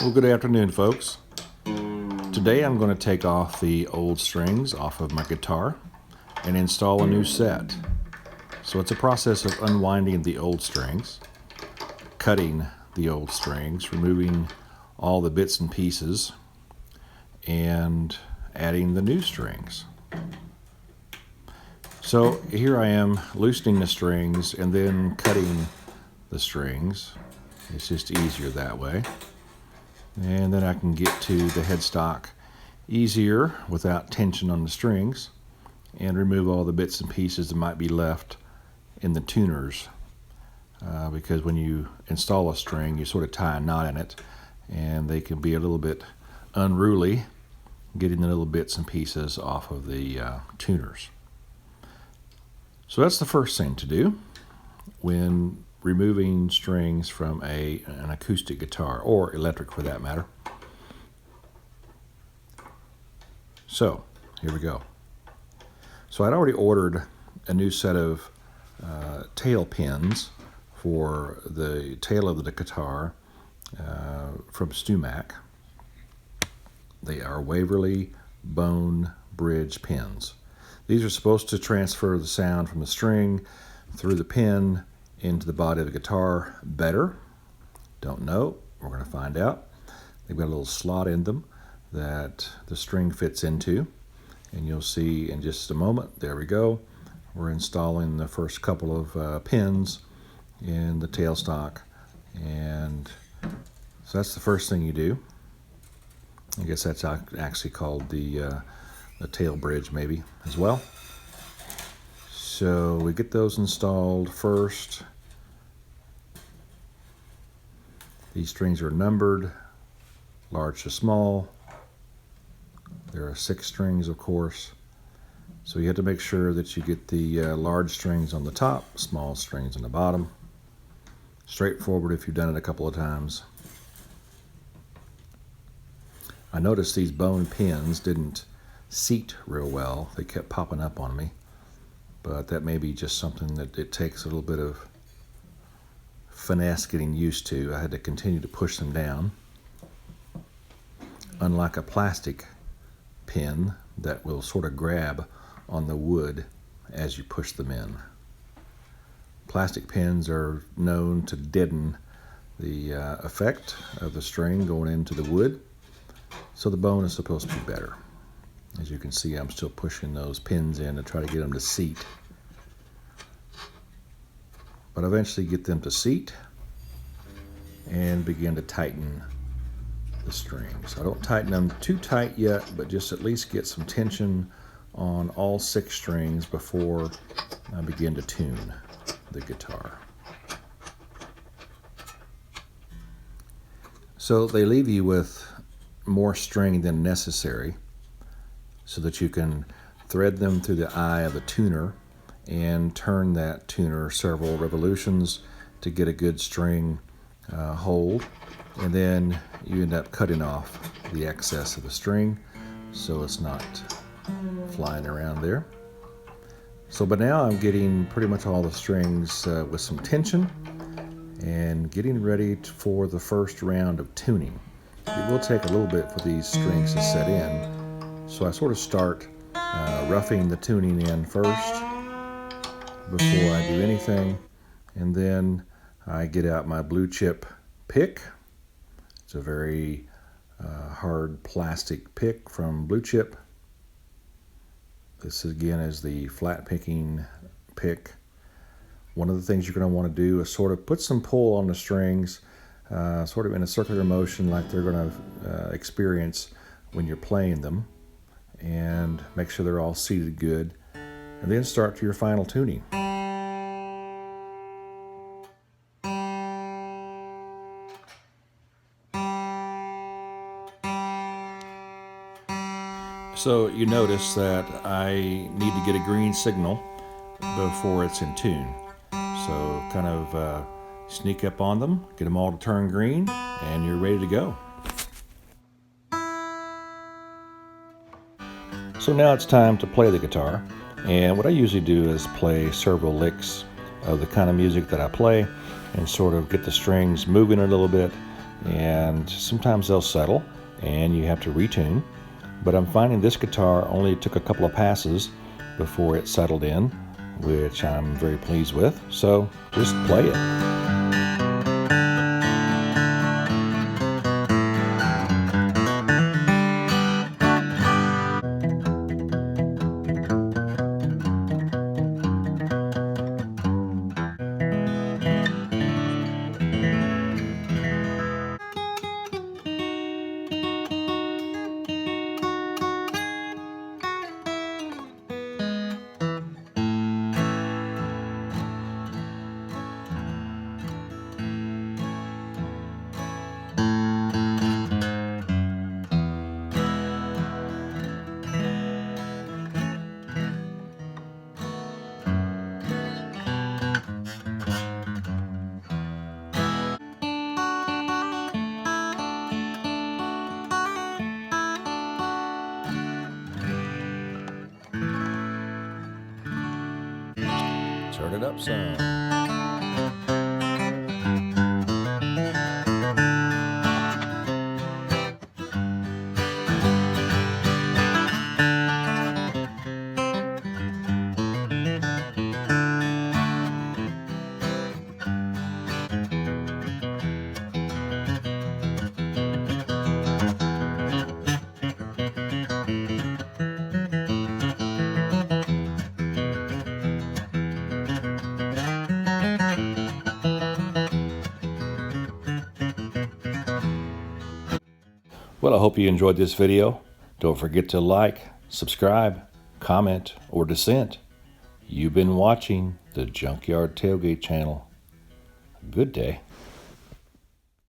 Well, good afternoon, folks. Today I'm going to take off the old strings off of my guitar and install a new set. So it's a process of unwinding the old strings, cutting the old strings, removing all the bits and pieces, and adding the new strings. So here I am loosening the strings and then cutting the strings. It's just easier that way. And then I can get to the headstock easier without tension on the strings and remove all the bits and pieces that might be left in the tuners. Because when you install a string, you sort of tie a knot in it, and they can be a little bit unruly, getting the little bits and pieces off of the tuners. So that's the first thing to do when removing strings from an acoustic guitar, or electric for that matter. So here we go. So I'd already ordered a new set of tail pins for the tail of the guitar from Stumac. They are Waverly bone bridge pins. These are supposed to transfer the sound from the string through the pin into the body of the guitar better. Don't know. We're going to find out. They've got a little slot in them that the string fits into, and you'll see in just a moment. There we go. We're installing the first couple of pins in the tailstock, and so that's the first thing you do. I guess that's actually called the tail bridge maybe as well. So we get those installed first. These strings are numbered, large to small. There are 6 strings, of course. So you have to make sure that you get the large strings on the top, small strings on the bottom. Straightforward if you've done it a couple of times. I noticed these bone pins didn't seat real well. They kept popping up on me. But that may be just something that it takes a little bit of finesse getting used to. I had to continue to push them down. Unlike a plastic pin that will sort of grab on the wood as you push them in. Plastic pins are known to deaden the effect of the string going into the wood. So the bone is supposed to be better. As you can see, I'm still pushing those pins in to try to get them to seat. But eventually get them to seat and begin to tighten the strings. I don't tighten them too tight yet, but just at least get some tension on all 6 strings before I begin to tune the guitar. So they leave you with more string than necessary, so that you can thread them through the eye of the tuner and turn that tuner several revolutions to get a good string hold. And then you end up cutting off the excess of the string so it's not flying around there. So but now I'm getting pretty much all the strings with some tension and getting ready for the first round of tuning. It will take a little bit for these strings to set in. So I sort of start roughing the tuning in first before I do anything, and then I get out my blue chip pick. It's a very hard plastic pick from Blue Chip. This again is the flat picking pick. One of the things you're going to want to do is sort of put some pull on the strings, sort of in a circular motion like they're going to experience when you're playing them, and make sure they're all seated good, and then start to your final tuning. So you notice that I need to get a green signal before it's in tune. So kind of sneak up on them, get them all to turn green, and you're ready to go. So now it's time to play the guitar, and what I usually do is play several licks of the kind of music that I play and sort of get the strings moving a little bit and sometimes they'll settle and you have to retune. But I'm finding this guitar only took a couple of passes before it settled in, which I'm very pleased with. So just play it. Turn it up some. Well, I hope you enjoyed this video. Don't forget to like, subscribe, comment, or dissent. You've been watching the Junkyard Tailgate channel. Good day.